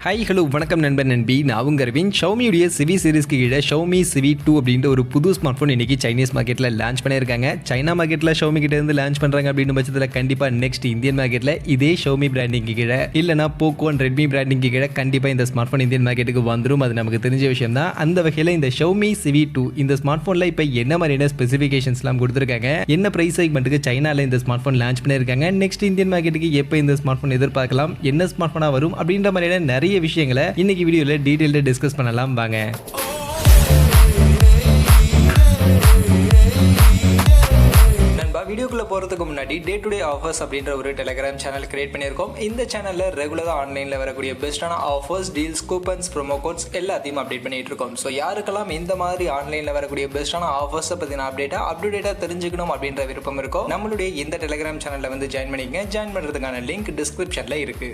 Hi hello வணக்கம் நண்பன் நண்பி நான் உங்கள் அரவிந்த். ஷவுமியுடைய சிவி சீரிஸ்க்கு கீழே ஷவுமி சிவி 2 அப்படின்ற ஒரு புது ஸ்மார்ட் ஃபோன் இன்றைக்கி சைனீஸ் மார்க்கெட்டில் லான்ச் பண்ணியிருக்காங்க. சைனா மார்க்கெட்டில் ஷவுமி கிட்ட இருந்து லான்ச் பண்ணுறாங்க அப்படின்னு பட்சத்தில் கண்டிப்பாக நெக்ஸ்ட் இந்தியன் மார்க்கெட்டில் இதே ஷவுமி பிராண்டிங்கு கீழே இல்லைனா போக்கோ அண்ட் ரெட்மி பிராண்டிங்கு கீழே கண்டிப்பாக இந்த ஸ்மார்ட் ஃபோன் இந்தியன் மார்க்கெட்டுக்கு வந்துடும். அது நமக்கு தெரிஞ்ச விஷயம் தான். அந்த வகையில் இந்த ஷவுமி சிவி 2 இந்த ஸ்மார்ட் ஃபோனில் இப்போ என்ன மாதிரியான ஸ்பெசிஃபிகேஷன்ஸ்லாம் கொடுத்துருக்காங்க, என்ன ப்ரைஸ் செக்மெண்ட்டுக்கு சைனாவில் இந்த ஸ்மார்ட் ஃபோன் லான்ச் பண்ணியிருக்காங்க, நெக்ஸ்ட் இந்தியன் மார்க்கெட்டுக்கு எப்போ இந்த ஸ்மார்ட் ஃபோன் எதிர்பார்க்கலாம், என்ன ஸ்மார்ட் ஃபோனாக வரும் அப்படின்ற மாதிரியான நிறைய விஷயங்களை இன்னைக்கு வீடியோல டீடைலா டிஸ்கஸ் பண்ணலாம் வாங்க. வீடியோக்குள்ள போறதுக்கு முன்னாடி டே டு டே ஆஃபர்ஸ் அப்படின்ற ஒரு டெலிகிராம் சேனல் கிரியேட் பண்ணியிருக்கோம். இந்த சேனல்ல ரெகுலரா ஆன்லைன்ல வரக்கூடிய பெஸ்டான offers, deals, coupons, promo quotes எல்லாத்தையும் அப்டேட் பண்ணிட்டு இருக்கோம். ஸோ யாருக்கெல்லாம் இந்த மாதிரி ஆன்லைன்ல வரக்கூடிய பெஸ்டான ஆஃபர்ஸ் பத்தின அப்டேட்டா தெரிஞ்சுக்கணும் அப்படின்ற விருப்பம் இருக்கும், நம்மளுடைய இந்த டெலிகிராம் சேனல்ல வந்து ஜாயின் பண்ணிக்கங்க. ஜாயின் பண்றதுக்கான லிங்க் டிஸ்கிரிப்ஷன்ல இருக்கு.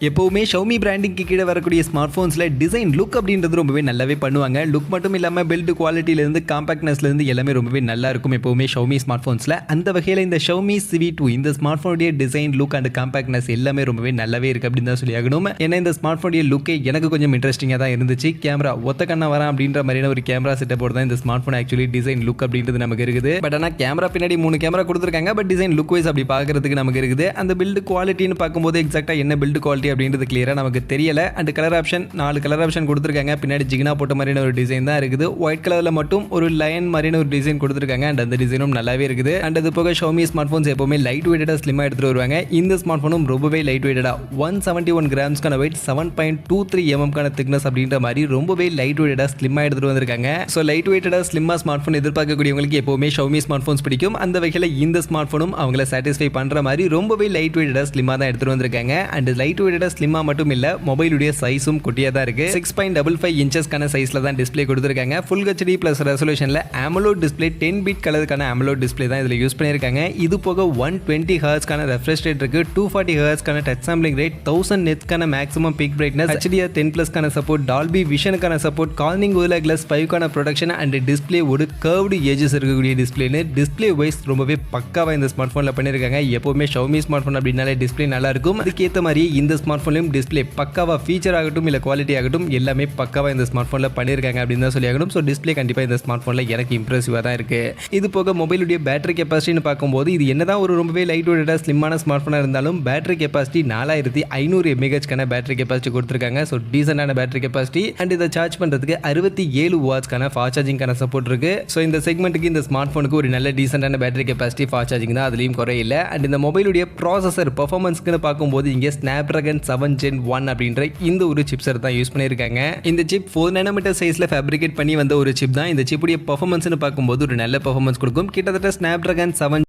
எப்போவுமே ஷவுமி பிராண்டிங்க்கு கீழே வரக்கூடிய ஸ்மார்ட் ஃபோன்ஸில் டிசைன் லுக் அப்படின்றது ரொம்பவே நல்லாவே பண்ணுவாங்க. லுக் மட்டும் இல்லாமல் பில்ட் குவாலிட்டியிலேருந்து காம்பாக்ட்னஸ்லேருந்து எல்லாமே ரொம்பவே நல்லா இருக்கும் எப்போவுமே ஷவுமி ஸ்மார்ட் ஃபோன்ஸில். அந்த வகையில் இந்த ஷவுமி சிவி 2 இந்த ஸ்மார்ட் ஃபோனுடைய டிசைன், லுக் அண்ட் காம்பாக்ட்னஸ் எல்லாமே ரொம்பவே நல்லாவே இருக்குது அப்படின்னு தான் சொல்லி ஆகணும். ஏன்னா இந்த ஸ்மார்ட் ஃபோனுடைய லுக்கே எனக்கு கொஞ்சம் இன்ட்ரெஸ்டிங்காக தான் இருந்துச்சு. கேமரா ஒத்த கண்ணா வரான் அப்படின்ற மாதிரியான ஒரு கேமரா செட்டப்போடு தான் இந்த smart phone actually design look அப்படின்றது நமக்கு இருக்குது. பட் ஆனால் கேமரா பின்னாடி 3 கேமரா கொடுத்துருக்காங்க. பட் டிசைன் லுக் வைஸ் அப்படி பார்க்கறதுக்கு நமக்கு இருக்குது. அந்த பில்டு குவாலிட்டின்னு பார்க்கும்போது எக்ஸாக்டாக என்ன பில்டு குவாலிட்டி அப்படின்றது கிளியராக நமக்கு தெரியல. And colour option 4 colour option கொடுத்துருக்காங்க. பின்னாடி ஜிகினா போட்ட மாதிரியான ஒரு டிசைன் தான் இருக்குது. ஒயிட் கலர்ல மட்டும் ஒரு லைன் மாதிரியான ஒரு டிசைன் கொடுத்துருக்காங்க. அண்ட் அந்த டிசைனும் நல்லாவே இருக்குது. அண்ட் அது போக ஷவுமி ஸ்மார்ட் ஃபோன்ஸ் எப்பவுமே லைட் வெயிட்டடா ஸ்லிம்மா எடுத்துட்டு வருவாங்க. இந்த ஸ்மார்ட் ஃபோனும் ரொம்பவே லைட் வெயிட்டடா 171 கிராம்ஸ்க்கான வெயிட், 7.23 mm திக்னஸ் அப்படின்ற மாதிரி ரொம்பவே லைட் வெயிட்டடா ஸ்லிம்மா எடுத்துட்டு வந்திருக்காங்க. ஸோ லைட் வெயிட்டடா ஸ்லிம்மா ஸ்மார்ட் ஃபோன் எதிர்பார்க்கக்கூடியவங்களுக்கு எப்பவுமே ஷவுமி ஸ்மார்ட் ஃபோன்ஸ் பிடிக்கும். அந்த வகையில் இந்த ஸ்மார்ட் ஃபோனும் அவங்கள சாட்டிஸ்ஃபை பண்ற மாதிரி ரொம்பவே லைட் வெயிட்டடா ஸ்லிம்மா தான் எடுத்துட்டு வந்திருக்காங்க. அண்ட் லைட் வெயிட்டடா ஸ்லிம்மா மட்டும் இல்ல, மொபைலுடைய சைஸும் குட்டியா தான் இருக்கு. 6.55 இன்ச்சஸ்க்கான சைஸ்ல தான் டிஸ்ப்ளே கொடுத்திருக்காங்க. ஃபுல் ஹெச்டி பிளஸ் ரெசல்யூஷன்ல AMOLED டிஸ்ப்ளே 10 பிட் கலருக்கான AMOLED டிஸ்ப்ளே தான் இதுல யூஸ் பண்ணிருக்காங்க. இது போக 120 ஹெர்ட்ஸ்க்கான ரெஃப்ரெஷ் ரேட் இருக்கு, 240 ஹெர்ட்ஸ்க்கான டச் சாம்பிளிங் ரேட், 1000 nitsக்கான மேக்ஸிமம் பீக் பிரைட்னஸ், HDR10+க்கான சப்போர்ட், டால்பி விஷனுக்கான சப்போர்ட், கார்னிங் OLED Glass 5க்கான ப்ரொடக்ஷன் அண்ட் டிஸ்ப்ளே ஒரு கர்வ்டு எட்ஜஸ் இருக்கக்கூடிய டிஸ்ப்ளேன்னு டிஸ்ப்ளே வைஸ் ரொம்பவே பக்காவா இந்த ஸ்மார்ட் போன்ல பண்ணிருக்காங்க. எப்பவுமே ஷவுமி ஸ்மார்ட் போன் அப்படினாலே டிஸ்ப்ளே நல்லா இருக்கும். அதுக்கேற்ற மாதிரி இந்த ஸ்மார்ட் போன்லயும் டிஸ்ப்ளே பக்காவா ஃபீச்சர் ஆகட்டும் இல்ல குவாலிட்டி ஆகட்டும் எல்லாமே பக்காவா இந்த ஸ்மார்ட் போன்ல பண்ணிருக்காங்க அப்படின்னு தான் சொல்லி ஆகணும். ஸோ டிஸ்ப்ளே கண்டிப்பா இந்த ஸ்மார்ட் போன்ல எனக்கு இம்ப்ரெசிவா தான் இருக்கு. இது போக மொபைலுடைய பேட்டரி கெப்பாசிட்டின்னு பார்க்கும்போது இது என்னதான் ஒரு ரொம்பவே லைட் வெயிட்டடா ஸ்லிம்மான ஸ்மார்ட் போனா இருந்தாலும் battery capacity 4500 mAh battery capacity கொடுத்திருக்காங்க. ஸோ டீசென்டான பேட்டரி கெப்பாசிட்டி. அண்ட் இதை சார்ஜ் பண்றதுக்கு 67 வாட்ஸ்க்கான ஃபாஸ்ட் சார்ஜிங்கான சப்போர்ட் இருக்கு. ஸோ இந்த செக்மெண்ட்டுக்கு இந்த ஸ்மார்ட் போனுக்கு ஒரு நல்ல டீசென்டான பேட்டரி கெப்பாசிட்டி, ஃபாஸ்ட் சார்ஜிங் தான், அதுலயும் குறையில்லை. அண்ட் இந்த மொபைலுடைய ப்ராசஸர் பெர்ஃபார்மன்ஸ்க்கு பார்க்கும்போது இங்கே Snapdragon 7 Gen 1 அப்படின்ற இந்த ஒரு சிப்செட் தான் யூஸ் பண்ணியிருக்காங்க. இந்த சிப் 4 nm சைஸ்ல ஃபேப்ரிகேட் பண்ணி வந்த ஒரு சிப் தான். இந்த சிப்புடைய பெர்ஃபார்மன்ஸ்னு பார்க்கும்போது ஒரு நல்ல பெர்ஃபார்மன்ஸ் கொடுக்கும். கிட்டத்தட்ட Snapdragon 7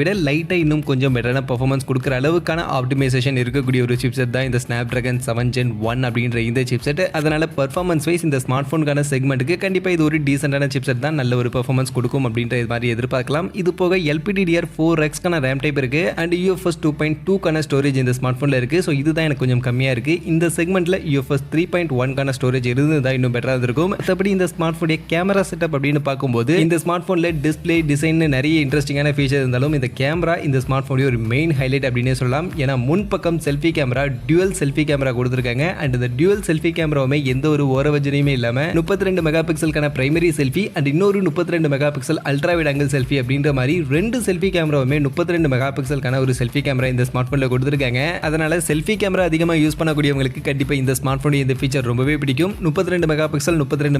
விட லைட்டா இன்னும் கொஞ்சம் பெட்டரான பெர்ஃபார்மன்ஸ் கொடுக்குற அளவுக்கான ஆப்டிமைசேஷன் இருக்கக்கூடிய ஒரு சிப்செட் தான் இந்த Snapdragon 7 Gen 1 அப்படின்ற இந்த சிப்செட். அதனால பெர்ஃபார்மன்ஸ் வைஸ் இந்த ஸ்மார்ட் போனுக்கான செக்மெண்ட்டுக்கு கண்டிப்பா இது ஒரு டீசென்டான சிப்செட் தான், நல்ல ஒரு பெர்ஃபார்மன்ஸ் கொடுக்கும் அப்படின்ற மாதிரி எதிர்பார்க்கலாம். இது போக LPDDR4X ரேம் டைப் இருக்கு. அண்ட் UFS 2.2 ஸ்டோரேஜ் இந்த ஸ்மார்ட் போன்ல இருக்கு. ஸோ இதுதான் எனக்கு கொஞ்சம் கம்மியா இருக்கு. இந்த செக்மெண்ட்ல UFS 3.1 ஸ்டோரேஜ் இருந்ததா இன்னும் பெட்டரா இருக்கும். மற்றபடி இந்த ஸ்மார்ட் போனுடைய கேமரா செட்டப் அப்படின்னு பார்க்கும்போது இந்த ஸ்மார்ட் போன்ல டிஸ்பிளே டிசைன் நிறைய இன்ட்ரெஸ்டிங்கான ஃபீச்சர் இருந்தாலும் இந்த கேமரா இந்த ஸ்மார்ட் போனுடைய ஒரு மெயின் ஹைலைட் அப்படினே சொல்லலாம். ஏன்னா முன்பக்கம் selfie camera, dual selfie camera கொடுத்திருக்காங்க. அண்ட் இந்த டியூவல் செல்ஃபி கேமராவுமே எந்த ஒரு ஓரவஜனையுமே இல்லாம 32 மெகாபிக்சலுக்கான பிரைமரி செல்ஃபி அண்ட் இன்னொரு 32 megapixel ultra wide angle selfie அப்படின்ற மாதிரி 2 செல்ஃபி கேமராவுமே 32 மெகாபிக்சலுக்கான ஒரு செல்ஃபி கேமரா இந்த ஸ்மார்ட் போன்ல கொடுத்திருக்காங்க. அதனால செல்ஃபி கேமரா அதிகமா யூஸ் பண்ணக்கூடியவங்களுக்கு கண்டிப்பா இந்த ஸ்மார்ட் போனுடைய இந்த ஃபீச்சர் ரொம்பவே பிடிக்கும். 32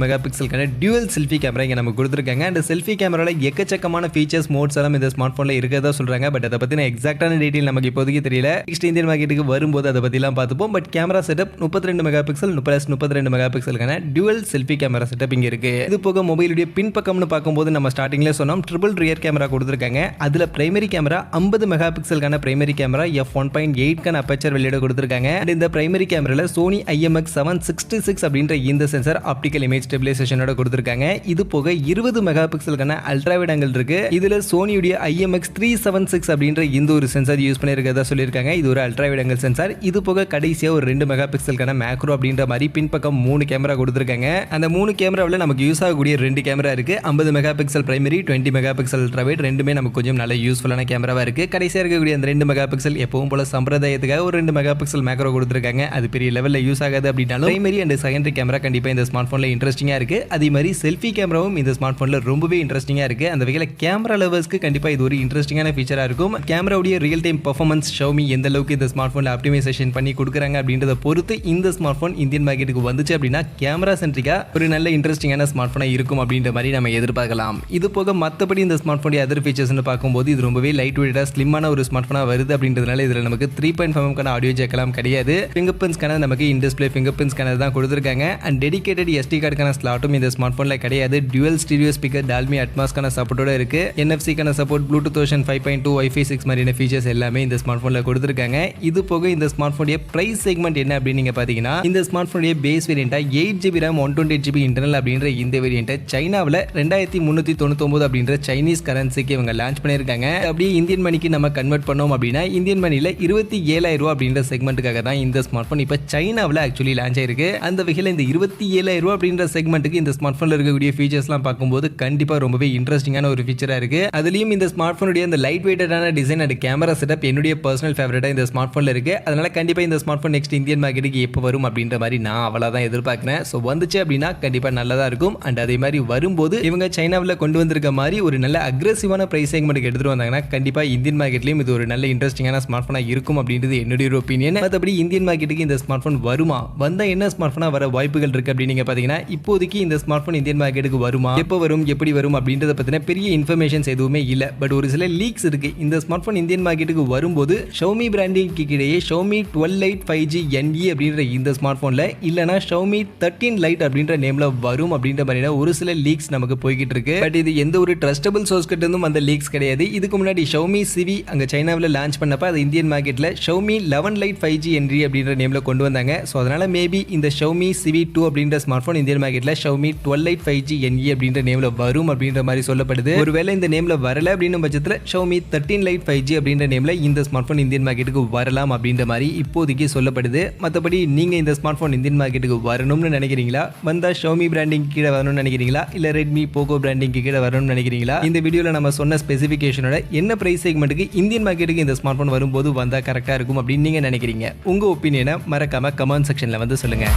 மெகாபிக்சலுக்கான டியூவல் செல்ஃபி கேமரா இங்க நமக்கு கொடுத்திருக்காங்க. அண்ட் செல்ஃபி கேமரால எக்கச்சக்கமான ஃபீச்சர்ஸ், மோட்ஸ் எல்லாம் இந்த ஸ்மார்ட் போன்ல இருக்கதா சொல்றாங்க. பட் அதை பத்தின எக்ஸாக்டான டீடைல் நமக்கு இப்போதைக்கு தெரியல. நெக்ஸ்ட் இந்தியன் மார்க்கெட்டுக்கு வரும்போது அதை பத்திலாம் பார்த்துப்போம். But camera setup 32 megapixel plus 32 மெகாபிக்சலுக்கான டியூவல் செல்ஃபி கேமரா செட்டப் இங்க இருக்கு. இது போக மொபைலுடைய பின் பக்கம்னு பார்க்கும்போது நம்ம ஸ்டார்டிங்ல சொன்னோம் ட்ரிபிள் ரியர் கேமரா கொடுத்திருக்காங்க. அதுல பிரைமரி கேமரா 50 மெகாபிக்சலுக்கான பிரைமரி கேமரா, f1.8 அப்பேச்சர் வெளியிட கொடுத்திருக்காங்க. அண்ட் இந்த பிரைமரி கேமரால Sony IMX766 அப்படின்ற இந்த சென்சார் ஆப்டிகல் இமேஜ் ஸ்டெபிலைசேஷனோட கொடுத்திருக்காங்க. இது போக 20 மெகாபிக்சலுக்கான அல்ட்ரா வைட் ஆங்கிள் இருக்கு. இதுல சோனியுடைய IMX3 376 அப்படின்ற இந்த ஒரு சென்சார் யூஸ் பண்ணியிருக்கிறதா சொல்லியிருக்காங்க. இது ஒரு அல்ட்ரா வைட் ஆங்கிள் சென்சார். இது போக கடைசியாக ஒரு 2 மெகா பிக்சலுக்கான மேக்ரோ அப்படின்ற மாதிரி பின்பக்கம் 3 கேமரா கொடுத்துருக்காங்க. அந்த 3 கேமராவில் நமக்கு யூஸ் ஆகக்கூடிய 2 கேமரா இருக்கு. 50 mega pixel primary, 20 mega pixel ultra wide, ரெண்டுமே நமக்கு கொஞ்சம் நல்ல யூஸ்ஃபுல்லான கேமராவா இருக்கு. கடைசியாக இருக்கக்கூடிய அந்த 2 மெகா பிக்சல் எப்பவும் போல சம்பிரதாயத்துக்காக ஒரு 2 மெகா பிக்சல் மேக்ரோ கொடுத்துருக்காங்க. அது பெரிய லெவலில் யூஸ் ஆகாது அப்படின்னாலும் பிரைமரி அண்ட் செகண்டரி கேமரா கண்டிப்பாக இந்த ஸ்மார்ட் போனில் இன்ட்ரெஸ்டிங்காக இருக்கு. அதே மாதிரி செல்ஃபி கேமராவும் இந்த ஸ்மார்ட் போனில் ரொம்பவே இன்ட்ரெஸ்டிங்காக இருக்கு. அந்த வகையில் கேமரா லவர்ஸ்க்கு கண்டிப்பாக இது ஒரு இன்ட்ரெஸ்டிங்கான ஃபீச்சராக இருக்கும். கேமராவுடைய ரியல் டைம் பர்ஃபார்மன்ஸ் Xiaomi எந்த அளவுக்கு இந்த ஸ்மார்ட் போனில் ஆப்டிமைசேஷன் பண்ணி கொடுக்குறாங்க அப்படின்றத பொறுத்து இந்த ஸ்மார்ட் போன் இந்தியன் மார்க்கெட்டுக்கு வந்துச்சு அப்படின்னா கேமரா சென்ட்ரிக்கா ஒரு நல்ல இன்ட்ரெஸ்டிங்கான ஸ்மார்ட் போனாக இருக்கும் அப்படின்ற மாதிரி நம்ம எதிர்பார்க்கலாம். இது போக மற்றபடி இந்த ஸ்மார்ட் போனுடைய அதர் ஃபீச்சர்ஸ்னு பார்க்கும்போது இது ரொம்பவே லைட் வெயிட்டாக ஸ்லிம்மான ஒரு ஸ்மார்ட் போனாக வருது அப்படின்றதுனால இதில் நமக்கு 3.5 ஆடியோ ஜாக்கலாம் கிடையாது. ஃபிங்கர் பிரிண்ட் ஸ்கேனர் நமக்கு in display finger print scanner தான் கொடுத்துருக்காங்க. அண்ட் டெடிகேட்டட் SD கார்டுக்கான ஸ்லாட்டும் இந்த ஸ்மார்ட் போனில் கிடையாது. டியூவல் ஸ்டீரியோ ஸ்பீக்கர் டால்மி அட்மாஸ்க்கான சப்போர்ட்டோட இருக்கு. NFC-க்கான சப்போர்ட், ப்ளூடூத் வெர்ஷன் 5.2, Wi-Fi 6 மாதிரியான ஃபீச்சர்ஸ் எல்லாமே இந்த ஸ்மார்ட் போனில் கொடுத்துருக்காங்க. இது போக இந்த ஸ்மார்ட் போனுடைய பிரைஸ் செக்மெண்ட் என்ன அப்படின்னு நீங்க பாத்தீங்கன்னா இந்த ஸ்மார்ட் போனுடைய பேஸ் வேரியண்டா 8GB RAM 128GB இன்டர்னல் அப்படின்ற இந்த வேரியண்ட்டை சைனாவில் 2399 அப்படின்ற சைனீஸ் கரன்சிக்கு இவங்க லான்ச் பண்ணியிருக்காங்க. அப்படியே இந்தியன் மணிக்கு நம்ம கன்வெர்ட் பண்ணோம் அப்படின்னா இந்தியன் மணியில் 27,000 ரூபா அப்படின்ற செக்மெண்ட்டுக்காக தான் இந்த ஸ்மார்ட் போன் இப்போ சைனாவில் ஆக்சுவலி லான்ச் ஆயிருக்கு. அந்த வகையில் இந்த 27,000 ரூபா அப்படின்ற செக்மெண்ட்டுக்கு இந்த ஸ்மார்ட் போனில் இருக்கக்கூடிய ஃபீச்சர்ஸ்லாம் பார்க்கும்போது கண்டிப்பாக ரொம்பவே இன்ட்ரெஸ்டிங்கான ஒரு ஃபீச்சராக இருக்கு. அதுலேயும் இந்த ஸ்மார்ட் போனுடைய அந்த லைட் வெயிட்டான டிசைன் அண்ட் கேமரா செட்டப் என்னுடைய பர்சனல் ஃபேவரட்டாக இந்த ஸ்மார்ட் போனில் இருக்கு. அதனால கண்டிப்பாக இந்த ஸ்மார்ட் போன் நெக்ஸ்ட் இந்தியன் மார்க்கெட்டுக்கு எப்போ வரும் அப்படின்ற மாதிரி நான் அவ்வளோதான் எதிர்பார்க்குறேன். ஸோ வந்துச்சு அப்படின்னா கண்டிப்பாக நல்லதாக இருக்கும். அண்ட் அதே மாதிரி வரும்போது இவங்க சைனாவில் கொண்டு வந்திருக்க மாதிரி ஒரு நல்ல அக்ரெசிவான பிரைஸ் செக்மெண்ட்டுக்கு எடுத்துகிட்டு வந்தாங்கன்னா கண்டிப்பாக இந்தியன் மார்க்கெட்லேயும் இது ஒரு நல்ல இன்ட்ரெஸ்டிங்கான ஸ்மார்ட் போனாக இருக்கும் அப்படின்றது என்னுடைய ஒரு ஒப்பீனியன். மற்றபடி இந்தியன் மார்க்கெட்டுக்கு இந்த ஸ்மார்ட் போன் வருமா, வந்தால் என்ன ஸ்மார்ட் போனாக வர வாய்ப்புகள் இருக்குது அப்படின்னு நீங்கள் பார்த்தீங்கன்னா இப்போதைக்கு இந்த ஸ்மார்ட் போன் இந்தியன் மார்க்கெட்டுக்கு வருமா, எப்போ வரும், எப்படி வரும் அப்படின்றத பற்றின பெரிய இன்ஃபர்மேஷன்ஸ் எதுவுமே இல்லை. பட் ஒரு சில லீக்ஸ் இருக்குது. இந்த ஸ்மார்ட் போன் இந்தியன் மார்க்கெட்டுக்கு வரும்போது Xiaomi பிராண்டிங்க்கு கிடையே Xiaomi 12 Lite 5G NE அப்படின்ற இந்த ஸ்மார்ட் போனில் இல்லைனா Xiaomi 13 Lite அப்படின்ற நேமில் வரும் அப்படின்ற மாதிரியான ஒரு சில லீக்ஸ் நமக்கு போய்கிட்டு இருக்கு. பட் இது எந்த ஒரு ட்ரஸ்டபிள் சோர்ஸ் கிட்ட இருந்தும் அந்த லீக்ஸ் கிடையாது. இதுக்கு முன்னாடி Xiaomi Civi அங்கே சைனாவில் லான்ச் பண்ணப்ப அது இந்தியன் மார்க்கெட்டில் Xiaomi 11 Lite 5G NE அப்படின்ற நேமில் கொண்டு வந்தாங்க. ஸோ அதனால மேபி இந்த Xiaomi Civi 2 அப்படின்ற ஸ்மார்ட் போன் இந்தியன் மார்க்கெட்டில் Xiaomi 12 Lite 5G NE அப்படின்ற நேமில் வரும் அப்படின்ற மாதிரி சொல்லப்படுது. ஒருவேளை இந்த நேமில் வரல அப்படின்னு பட்சத்தில் Xiaomi 13 Lite 5G அப்படின்ற நேமில் இந்த ஸ்மார்ட் போன் இந்தியன் மார்க்கெட்டுக்கு வரலாம் அப்படின்ற மாதிரி இப்போதைக்கு சொல்லப்படுது. மற்றபடி நீங்க இந்த ஸ்மார்ட் போன் இந்தியன் மார்க்கெட்டுக்கு வரணும்னு நினைக்கிறீங்களா, வந்தா Xiaomi பிராண்டிங் கீழே வரணும்னு நினைக்கிறீங்களா, இல்ல Redmi Poco பிராண்டிங் கீழே வரணும்னு நினைக்கிறீங்களா? இந்த வீடியோல நம்ம சொன்ன ஸ்பெசிஃபிகேஷனோட என்ன பிரைஸ் செக்மெண்ட்டுக்கு இந்தியன் மார்க்கெட்டுக்கு இந்த ஸ்மார்ட் போன் வரும்போது வந்தா கரெக்டா இருக்கும் அப்படின்னு நீங்க நினைக்கிறீங்க? உங்க ஒப்பீனியனை மறக்காம கமெண்ட் செக்ஷன்ல வந்து சொல்லுங்க.